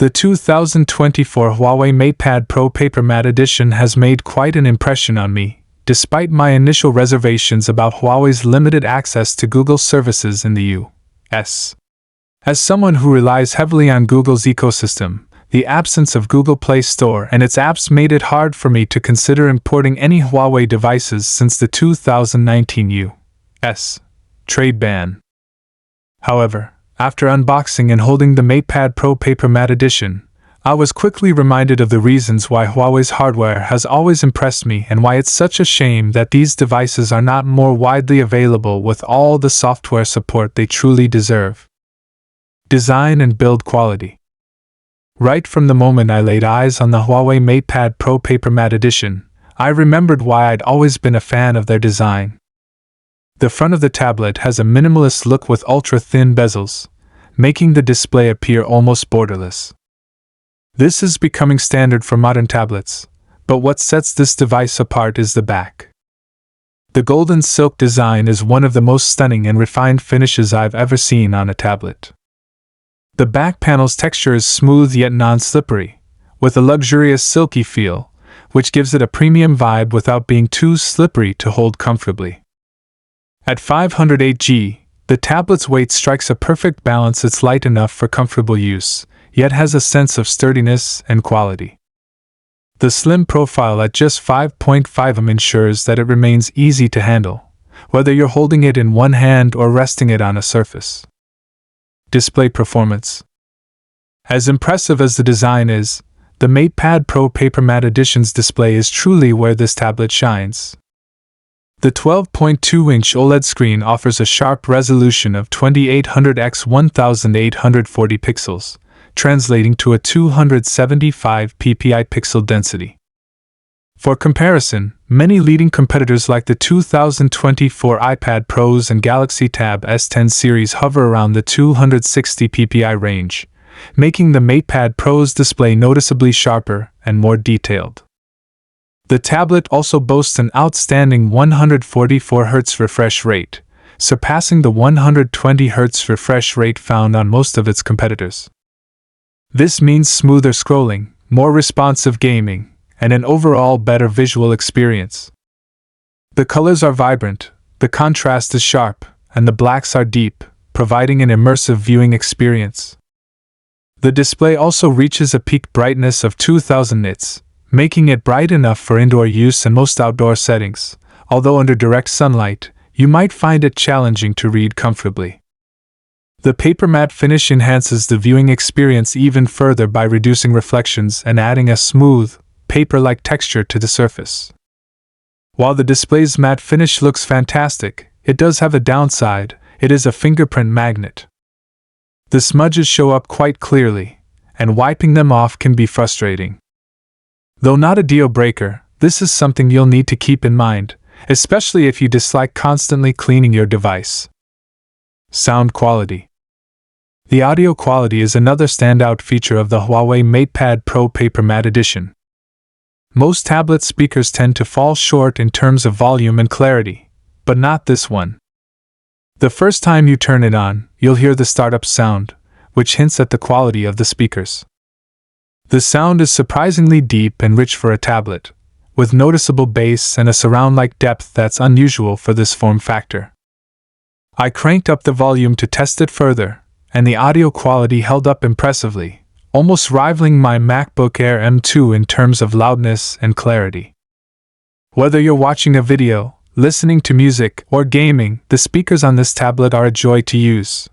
The 2024 Huawei MatePad Pro PaperMatte Edition has made quite an impression on me, despite my initial reservations about Huawei's limited access to Google services in the U.S. As someone who relies heavily on Google's ecosystem, the absence of Google Play Store and its apps made it hard for me to consider importing any Huawei devices since the 2019 U.S. trade ban. However, after unboxing and holding the MatePad Pro PaperMatte Edition, I was quickly reminded of the reasons why Huawei's hardware has always impressed me and why it's such a shame that these devices are not more widely available with all the software support they truly deserve. Design and build quality. Right from the moment I laid eyes on the Huawei MatePad Pro PaperMatte Edition, I remembered why I'd always been a fan of their design. The front of the tablet has a minimalist look with ultra-thin bezels, making the display appear almost borderless. This is becoming standard for modern tablets, but what sets this device apart is the back. The golden silk design is one of the most stunning and refined finishes I've ever seen on a tablet. The back panel's texture is smooth yet non-slippery, with a luxurious silky feel, which gives it a premium vibe without being too slippery to hold comfortably. At 508 g, the tablet's weight strikes a perfect balance. It's light enough for comfortable use, yet has a sense of sturdiness and quality. The slim profile at just 5.5 mm ensures that it remains easy to handle, whether you're holding it in one hand or resting it on a surface. Display performance. As impressive as the design is, the MatePad Pro PaperMatte Edition's display is truly where this tablet shines. The 12.2-inch OLED screen offers a sharp resolution of 2800 x 1840 pixels, translating to a 275 ppi pixel density. For comparison, many leading competitors like the 2024 iPad Pros and Galaxy Tab S10 series hover around the 260 ppi range, making the MatePad Pro's display noticeably sharper and more detailed. The tablet also boasts an outstanding 144 Hz refresh rate, surpassing the 120 Hz refresh rate found on most of its competitors. This means smoother scrolling, more responsive gaming, and an overall better visual experience. The colors are vibrant, the contrast is sharp, and the blacks are deep, providing an immersive viewing experience. The display also reaches a peak brightness of 2000 nits, making it bright enough for indoor use and most outdoor settings, although under direct sunlight, you might find it challenging to read comfortably. The PaperMatte finish enhances the viewing experience even further by reducing reflections and adding a smooth, paper-like texture to the surface. While the display's matte finish looks fantastic, it does have a downside: it is a fingerprint magnet. The smudges show up quite clearly, and wiping them off can be frustrating. Though not a deal breaker, this is something you'll need to keep in mind, especially if you dislike constantly cleaning your device. Sound quality. The audio quality is another standout feature of the Huawei MatePad Pro PaperMatte Edition. Most tablet speakers tend to fall short in terms of volume and clarity, but not this one. The first time you turn it on, you'll hear the startup sound, which hints at the quality of the speakers. The sound is surprisingly deep and rich for a tablet, with noticeable bass and a surround-like depth that's unusual for this form factor. I cranked up the volume to test it further, and the audio quality held up impressively, almost rivaling my MacBook Air M2 in terms of loudness and clarity. Whether you're watching a video, listening to music, or gaming, the speakers on this tablet are a joy to use.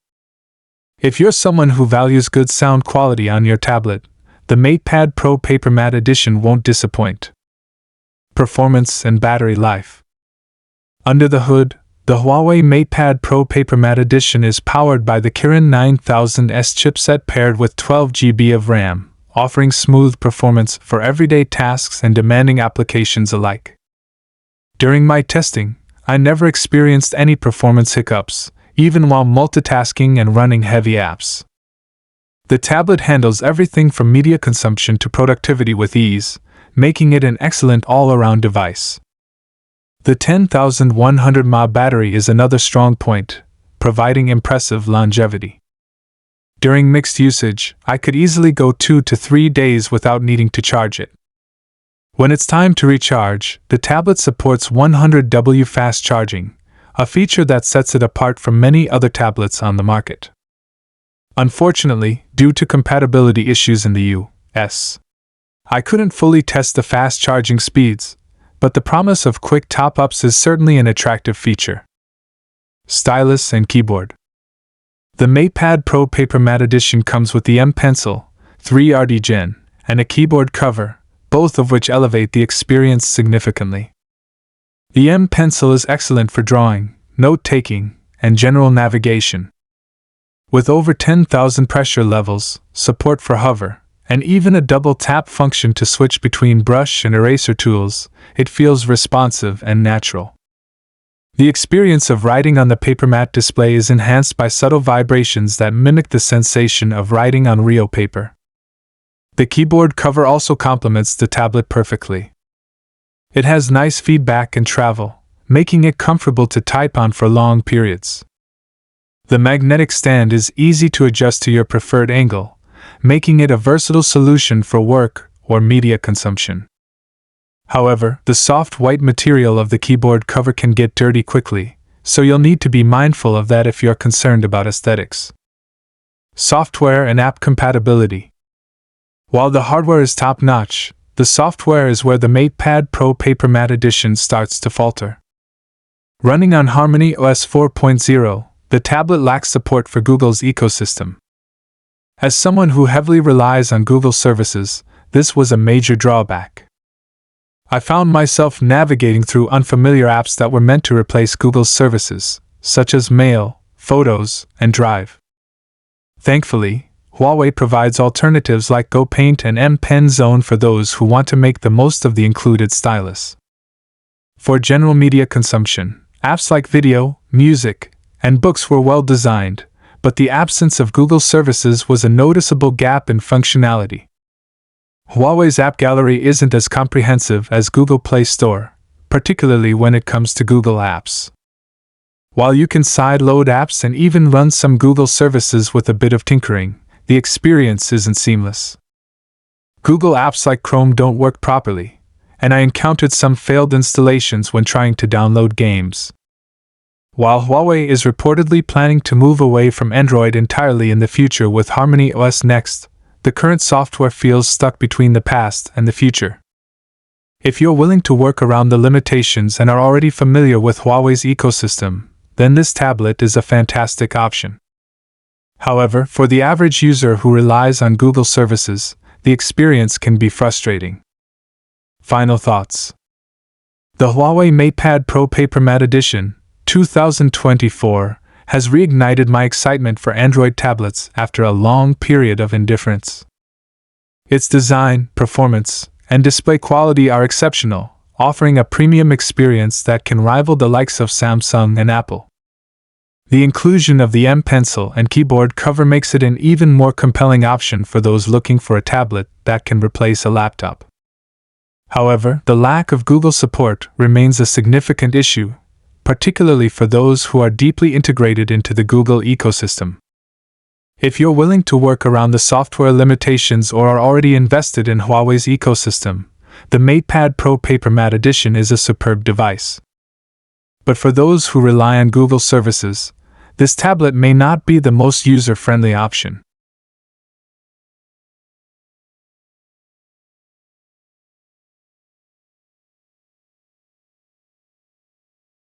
If you're someone who values good sound quality on your tablet, the MatePad Pro PaperMatte Edition won't disappoint. Performance and battery life. Under the hood, the Huawei MatePad Pro PaperMatte Edition is powered by the Kirin 9000S chipset paired with 12 GB of RAM, offering smooth performance for everyday tasks and demanding applications alike. During my testing, I never experienced any performance hiccups, even while multitasking and running heavy apps. The tablet handles everything from media consumption to productivity with ease, making it an excellent all-around device. The 10,100 mAh battery is another strong point, providing impressive longevity. During mixed usage, I could easily go 2 to 3 days without needing to charge it. When it's time to recharge, the tablet supports 100W fast charging, a feature that sets it apart from many other tablets on the market. Unfortunately, due to compatibility issues in the US, I couldn't fully test the fast charging speeds, but the promise of quick top-ups is certainly an attractive feature. Stylus and keyboard. The MatePad Pro PaperMatte Edition comes with the M Pencil, 3RD Gen, and a keyboard cover, both of which elevate the experience significantly. The M Pencil is excellent for drawing, note-taking, and general navigation. With over 10,000 pressure levels, support for hover, and even a double tap function to switch between brush and eraser tools, it feels responsive and natural. The experience of writing on the PaperMatte display is enhanced by subtle vibrations that mimic the sensation of writing on real paper. The keyboard cover also complements the tablet perfectly. It has nice feedback and travel, making it comfortable to type on for long periods. The magnetic stand is easy to adjust to your preferred angle, making it a versatile solution for work or media consumption. However, the soft white material of the keyboard cover can get dirty quickly, so you'll need to be mindful of that if you're concerned about aesthetics. Software and app compatibility. While the hardware is top-notch, the software is where the MatePad Pro PaperMatte Edition starts to falter. Running on Harmony OS 4.0, the tablet lacks support for Google's ecosystem. As someone who heavily relies on Google services, this was a major drawback. I found myself navigating through unfamiliar apps that were meant to replace Google's services, such as Mail, Photos, and Drive. Thankfully, HUAWEI provides alternatives like GoPaint and M Pen Zone for those who want to make the most of the included stylus. For general media consumption, apps like video, music, and books were well designed, but the absence of Google services was a noticeable gap in functionality. HUAWEI's app gallery isn't as comprehensive as Google Play Store, particularly when it comes to Google Apps. While you can side-load apps and even run some Google services with a bit of tinkering, the experience isn't seamless. Google apps like Chrome don't work properly, and I encountered some failed installations when trying to download games. While HUAWEI is reportedly planning to move away from Android entirely in the future with Harmony OS next, the current software feels stuck between the past and the future. If you're willing to work around the limitations and are already familiar with HUAWEI's ecosystem, then this tablet is a fantastic option. However, for the average user who relies on Google services, the experience can be frustrating. Final thoughts. The HUAWEI MatePad Pro PaperMatte Edition, 2024, has reignited my excitement for Android tablets after a long period of indifference. Its design, performance, and display quality are exceptional, offering a premium experience that can rival the likes of Samsung and Apple. The inclusion of the M Pencil and keyboard cover makes it an even more compelling option for those looking for a tablet that can replace a laptop. However, the lack of Google support remains a significant issue, particularly for those who are deeply integrated into the Google ecosystem. If you're willing to work around the software limitations or are already invested in HUAWEI's ecosystem, the MatePad Pro PaperMatte Edition is a superb device. But for those who rely on Google services, this tablet may not be the most user-friendly option.